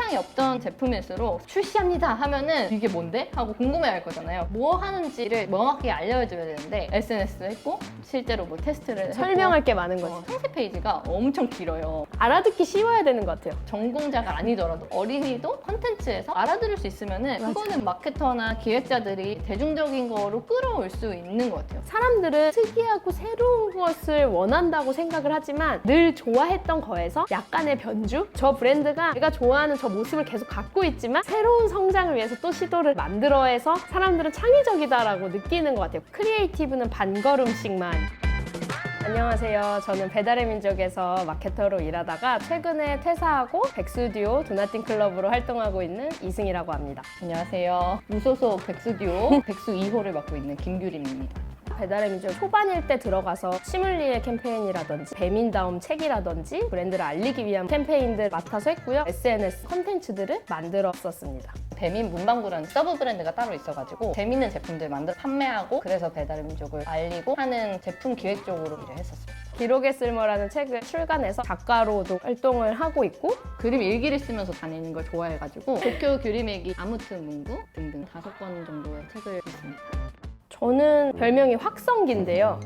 시장에 없던 제품일수록 출시합니다 하면은 이게 뭔데? 하고 궁금해할 거잖아요. 뭐 하는지를 명확히 알려줘야 되는데 SNS도 했고 실제로 뭐 테스트를 설명할 게 많은 거지. 상세 페이지가 엄청 길어요. 알아듣기 쉬워야 되는 것 같아요. 전공자가 아니더라도 어린이도 컨텐츠에서 알아들을 수 있으면은 그거는 마케터나 기획자들이 대중적인 거로 끌어올 수 있는 것 같아요. 사람들은 특이하고 새로운 것을 원한다고 생각을 하지만 늘 좋아했던 거에서 약간의 변주? 저 브랜드가 내가 좋아하는 저 모습을 계속 갖고 있지만 새로운 성장을 위해서 또 시도를 만들어해서 사람들은 창의적이다라고 느끼는 것 같아요. 크리에이티브는 반걸음씩만. 안녕하세요. 저는 배달의 민족에서 마케터로 일하다가 최근에 퇴사하고 백스튜디오 도나띵 클럽으로 활동하고 있는 이승이라고 합니다. 안녕하세요. 무소속 백스듀오 백수 2호를 맡고 있는 김규림입니다. 배달의 민족 초반일 때 들어가서 시뮬리에 캠페인이라든지 배민다움 책이라든지 브랜드를 알리기 위한 캠페인들 맡아서 했고요. SNS 콘텐츠들을 만들었었습니다. 배민 문방구라는 서브 브랜드가 따로 있어가지고 재밌는 제품들 만들어 판매하고 그래서 배달의 민족을 알리고 하는 제품 기획 쪽으로 일을 했었습니다. 기록의 쓸모라는 책을 출간해서 작가로도 활동을 하고 있고 그림 일기를 쓰면서 다니는 걸 좋아해가지고 도쿄 규림일기, 아무튼 문구 등등 5권 정도의 책을 읽습니다. 저는 별명이 확성기인데요.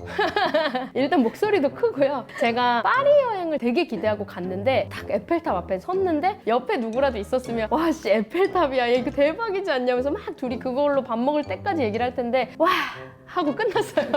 일단 목소리도 크고요. 제가 파리 여행을 되게 기대하고 갔는데 딱 에펠탑 앞에 섰는데 옆에 누구라도 있었으면 와 씨 에펠탑이야 이거 대박이지 않냐면서 막 둘이 그걸로 밥 먹을 때까지 얘기를 할 텐데 와 하고 끝났어요.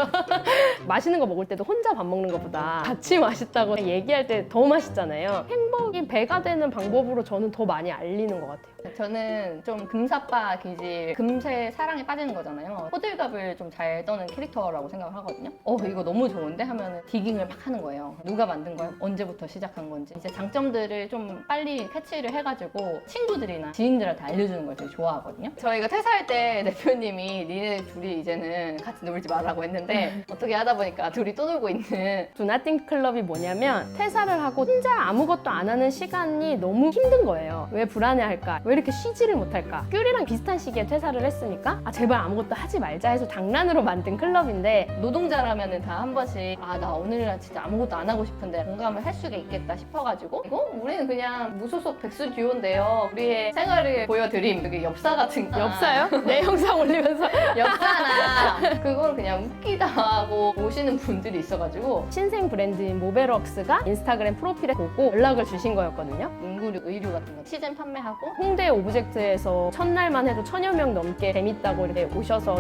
맛있는 거 먹을 때도 혼자 밥 먹는 것보다 같이 맛있다고 얘기할 때 더 맛있잖아요. 행복이 배가 되는 방법으로 저는 더 많이 알리는 것 같아요. 저는 좀 금사빠 기질, 금세 사랑에 빠지는 거잖아요. 호들갑을 좀 잘 떠는 캐릭터라고 생각을 하거든요. 이거 너무 좋은데? 하면은 디깅을 막 하는 거예요. 누가 만든 거야? 언제부터 시작한 건지. 이제 장점들을 좀 빨리 캐치를 해가지고 친구들이나 지인들한테 알려주는 걸 되게 좋아하거든요. 저희가 퇴사할 때 대표님이 니네 둘이 이제는 같이 놀지 말라고 했는데 어떻게 하다 보니까 둘이 또 놀고 있는 도나띵 클럽이 뭐냐면 퇴사를 하고 혼자 아무것도 안 하는 시간이 너무 힘든 거예요. 왜 불안해할까? 왜 이렇게 쉬지를 못할까? 귤이랑 비슷한 시기에 퇴사를 했으니까 제발 아무것도 하지 말자 해서 장난으로 만든 클럽인데 노동자라면은 다 한 번씩 나 오늘은 진짜 아무것도 안 하고 싶은데 공감을 할 수가 있겠다 싶어가지고 우리는 그냥 무소속 백수 듀오인데요. 우리의 생활을 보여드림. 되게 엽사 같은 거. 엽사요? 내 영상 올리면서 엽사나 그건 그냥 웃기다 하고 오시는 분들이 있어가지고 신생 브랜드인 모베럭스가 인스타그램 프로필에 보고 연락을 주신 거였거든요. 문구류, 의류 같은 거 시즌 판매하고 홍대 오브젝트에서 첫날만 해도 1000여 명 넘게 재밌다고 이렇게 오셔서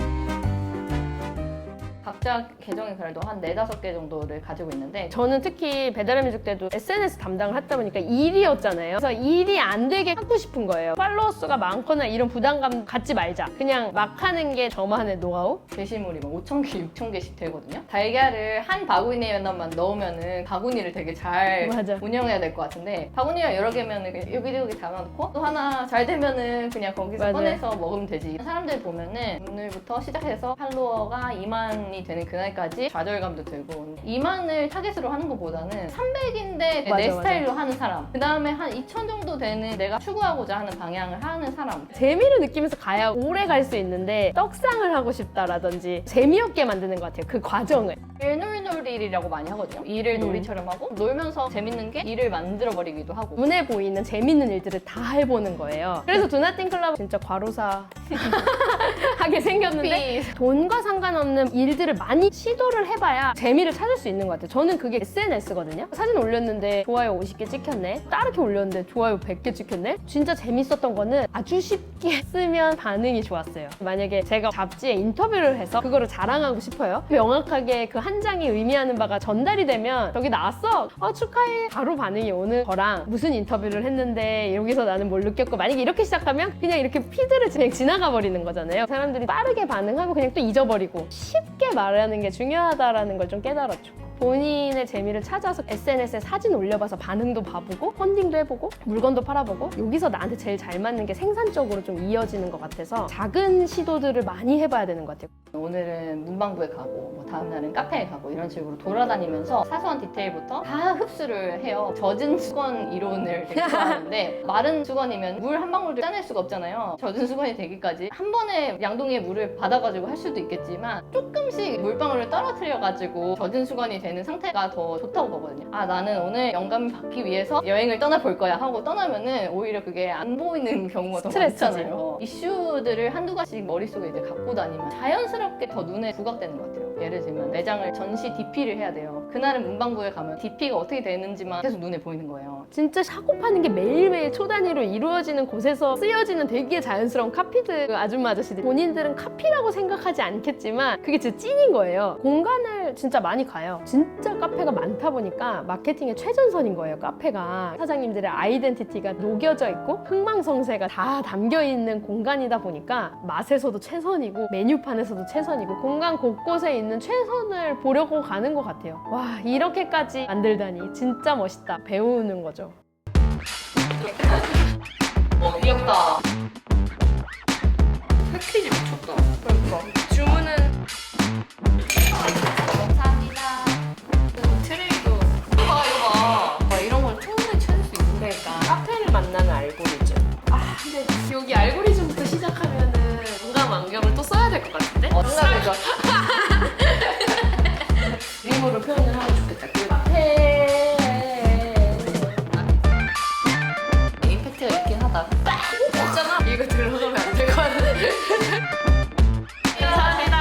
각자 계정이 그래도 한 4-5개 정도를 가지고 있는데 저는 특히 배달의 민족 때도 SNS 담당을 하다 보니까 일이었잖아요. 그래서 일이 안 되게 하고 싶은 거예요. 팔로워 수가 많거나 이런 부담감 갖지 말자. 그냥 막 하는 게 저만의 노하우? 게시물이 막 5,000개, 6,000개씩 되거든요. 달걀을 한 바구니에만 넣으면은 바구니를 되게 잘 맞아. 운영해야 될 것 같은데 바구니가 여러 개면은 그냥 여기저기 담아놓고 또 하나 잘 되면은 그냥 거기서 맞아요. 꺼내서 먹으면 되지. 사람들 보면은 오늘부터 시작해서 팔로워가 2만이 되는 그날까지 좌절감도 들고 2만을 타겟으로 하는 것보다는 300인데 맞아, 내 맞아. 스타일로 하는 사람 그 다음에 한 2,000 정도 되는 내가 추구하고자 하는 방향을 하는 사람 재미를 느끼면서 가야 오래 갈 수 있는데 떡상을 하고 싶다라든지 재미없게 만드는 것 같아요. 그 과정을. 일놀이라고 많이 하거든요. 일을 놀이처럼 하고 놀면서 재밌는 게 일을 만들어버리기도 하고 눈에 보이는 재밌는 일들을 다 해보는 거예요. 그래서 도나띵 클럽 진짜 과로사 하게 생겼는데 돈과 상관없는 일들을 많이 시도를 해봐야 재미를 찾을 수 있는 것 같아요. 저는 그게 SNS거든요. 사진 올렸는데 좋아요 50개 찍혔네. 다르게 올렸는데 좋아요 100개 찍혔네. 진짜 재밌었던 거는 아주 쉽게 쓰면 반응이 좋았어요. 만약에 제가 잡지에 인터뷰를 해서 그거를 자랑하고 싶어요. 명확하게 그 한 장이 의미하는 바가 전달이 되면 저기 나왔어. 축하해. 바로 반응이 오는 거랑 무슨 인터뷰를 했는데 여기서 나는 뭘 느꼈고 만약에 이렇게 시작하면 그냥 이렇게 피드를 그냥 지나가 버리는 거잖아요. 사람들이 빠르게 반응하고 그냥 또 잊어버리고 쉽게 말하는 게 중요하다라는 걸 좀 깨달았죠. 본인의 재미를 찾아서 SNS에 사진 올려봐서 반응도 봐보고 펀딩도 해보고 물건도 팔아보고 여기서 나한테 제일 잘 맞는 게 생산적으로 좀 이어지는 것 같아서 작은 시도들을 많이 해봐야 되는 것 같아요. 오늘은 문방구에 가고 뭐 다음 날은 카페에 가고 이런 식으로 돌아다니면서 사소한 디테일부터 다 흡수를 해요. 젖은 수건 이론을 되게 좋아하는데 마른 수건이면 물 한 방울도 짜낼 수가 없잖아요. 젖은 수건이 되기까지 한 번에 양동이의 물을 받아가지고 할 수도 있겠지만 조금씩 물방울을 떨어뜨려가지고 젖은 수건이 되는 상태가 더 좋다고 보거든요. 아, 나는 오늘 영감을 받기 위해서 여행을 떠나볼 거야 하고 떠나면은 오히려 그게 안 보이는 경우가 더 스트레스지. 많잖아요. 이슈들을 한두 가지씩 머릿속에 이제 갖고 다니면 자연스럽게 더 눈에 부각되는 것 같아요. 예를 들면 매장을 전시 DP를 해야 돼요. 그날은 문방구에 가면 DP가 어떻게 되는지만 계속 눈에 보이는 거예요. 진짜 사고 파는 게 매일매일 초단위로 이루어지는 곳에서 쓰여지는 되게 자연스러운 카피들 아줌마 아저씨들 본인들은 카피라고 생각하지 않겠지만 그게 진짜 찐인 거예요. 공간을 진짜 많이 가요. 진짜 카페가 많다 보니까 마케팅의 최전선인 거예요. 카페가 사장님들의 아이덴티티가 녹여져 있고 흥망성쇠가 다 담겨 있는 공간이다 보니까 맛에서도 최선이고 메뉴판에서도 최선이고 공간 곳곳에 있는 최선을 보려고 가는 것 같아요. 와, 이렇게까지 만들다니 진짜 멋있다. 배우는 거죠. 귀엽다. 패키지 미쳤다. 그러니까 주문은 감사합니다. 트레이도 이거 봐. 이런 걸 충분히 찾을 수 있는 그러니까 카페를 만나는 알고리즘. 아, 근데 여기 알고리즘부터 시작하면은 공감 안경을 또 써야 될 것 같은데? 생각해줘. 그림으로 표현을 하면 좋겠다. 그 카페. 임팩트가 있긴 하다. 없잖아. 이거 들어가면 안 될 것 같은데. 감사합니다.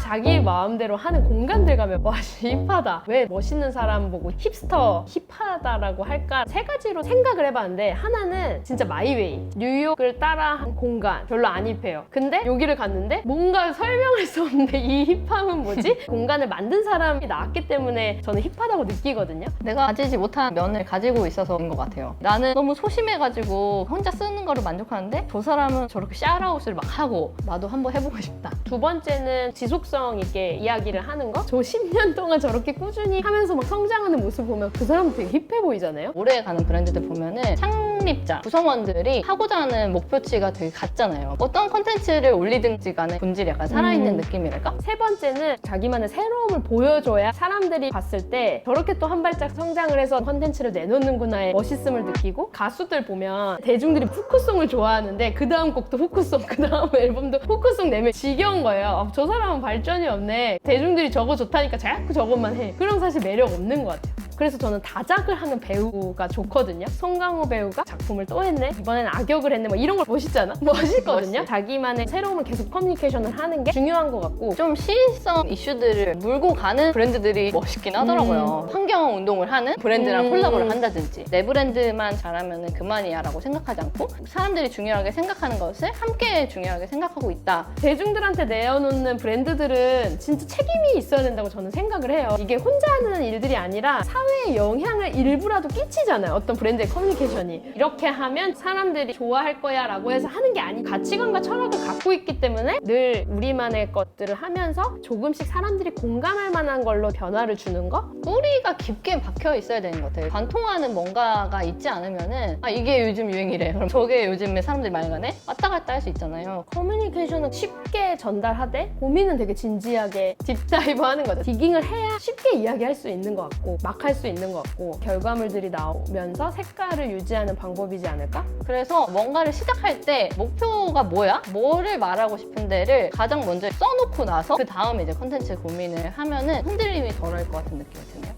자기 마음대로 하는 공간들 가면 와, 힙하다. 왜 멋있는 사람 보고 힙스터, 힙하다라고 할까? 세 가지로 생각을 해봤는데 하나는 진짜 마이웨이. 뉴욕을 따라한 공간. 별로 안 힙해요. 근데 여기를 갔는데 뭔가 설명할 수 없는데 이 힙함은 뭐지? 공간을 만든 사람이 나왔기 때문에 저는 힙하다고 느끼거든요. 내가 가지지 못한 면을 가지고 있어서인 것 같아요. 나는 너무 소심해가지고 혼자 쓰는 거를 만족하는데 저 사람은 저렇게 샤라웃을 막 하고 나도 한번 해보고 싶다. 두 번째는 지속성 있게 이야기를 하는 거. 저 10년 동안 저렇게 꾸준히 하면서 막 성장하는 모습 보면 그 사람은 되게 힙해 보이잖아요. 오래 가는 브랜드들 보면은 창립자, 구성원들이 하고자 하는 목표치가 되게 같잖아요. 어떤 컨텐츠를 올리든지 간에 본질이 약간 살아있는 느낌이랄까? 세 번째는 자기만의 새로움을 보여줘야 사람들이 봤을 때 저렇게 또 한 발짝 성장을 해서 컨텐츠를 내놓는구나의 멋있음을 느끼고, 가수들 보면 대중들이 후크송을 좋아하는데 그 다음 곡도 후크송, 그 다음 앨범도 후크송 내면 지겨운 거예요. 아, 저 사람은 발전이 없네. 대중들이 저거 좋다니까 자꾸 저것만 해. 그럼 사실 매력 없는 것 같아요. 그래서 저는 다작을 하는 배우가 좋거든요. 송강호 배우가 작품을 또 했네? 이번엔 악역을 했네? 뭐 이런 걸 멋있잖아? 멋있거든요? 멋있어. 자기만의 새로움을 계속 커뮤니케이션을 하는 게 중요한 것 같고, 좀 시인성 이슈들을 물고 가는 브랜드들이 멋있긴 하더라고요. 환경 운동을 하는 브랜드랑 콜라보를 한다든지 내 브랜드만 잘하면 그만이야 라고 생각하지 않고 사람들이 중요하게 생각하는 것을 함께 중요하게 생각하고 있다. 대중들한테 내어놓는 브랜드들은 진짜 책임이 있어야 된다고 저는 생각을 해요. 이게 혼자 하는 일들이 아니라 사회에 영향을 일부라도 끼치잖아요. 어떤 브랜드의 커뮤니케이션이. 이렇게 하면 사람들이 좋아할 거야 라고 해서 하는 게 아니, 가치관과 철학을 갖고 있기 때문에 늘 우리만의 것들을 하면서 조금씩 사람들이 공감할 만한 걸로 변화를 주는 거? 뿌리가 깊게 박혀 있어야 되는 것 같아요. 관통하는 뭔가가 있지 않으면은 아 이게 요즘 유행이래. 그럼 저게 요즘에 사람들이 많이 가네? 왔다 갔다 할 수 있잖아요. 커뮤니케이션은 쉽게 전달하되 고민은 되게 진지하게 딥다이브 하는 거죠. 디깅을 해야 쉽게 이야기할 수 있는 것 같고 막 할 수 있는 것 같고 결과물들이 나오면서 색깔을 유지하는 방법이지 않을까? 그래서 뭔가를 시작할 때 목표가 뭐야? 뭐를 말하고 싶은데를 가장 먼저 써놓고 나서 그 다음에 이제 컨텐츠 고민을 하면은 흔들림이 덜할 것 같은 느낌이 드네요.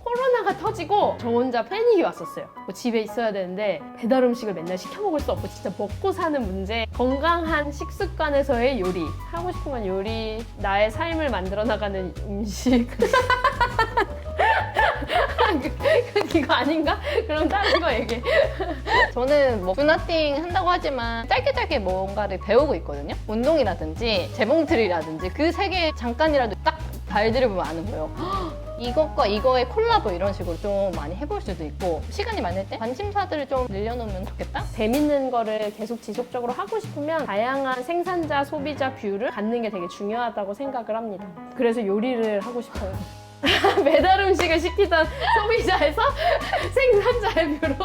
코로나가 터지고 저 혼자 패닉이 왔었어요. 뭐 집에 있어야 되는데 배달 음식을 맨날 시켜 먹을 수 없고 진짜 먹고 사는 문제, 건강한 식습관에서의 요리, 하고 싶은 건 요리, 나의 삶을 만들어 나가는 음식. 이거 아닌가? 그럼 다른 거 얘기해. 저는 뭐 두나띵 한다고 하지만 짧게 뭔가를 배우고 있거든요. 운동이라든지 재봉틀이라든지 그 세 개 잠깐이라도 딱 발들여보면 아는 거예요. 이것과 이거의 콜라보 이런 식으로 좀 많이 해볼 수도 있고 시간이 많을 때 관심사들을 좀 늘려놓으면 좋겠다? 재밌는 거를 계속 지속적으로 하고 싶으면 다양한 생산자, 소비자 뷰를 갖는 게 되게 중요하다고 생각을 합니다. 그래서 요리를 하고 싶어요. 배달 음식을 시키던 소비자에서 생산자의 뷰로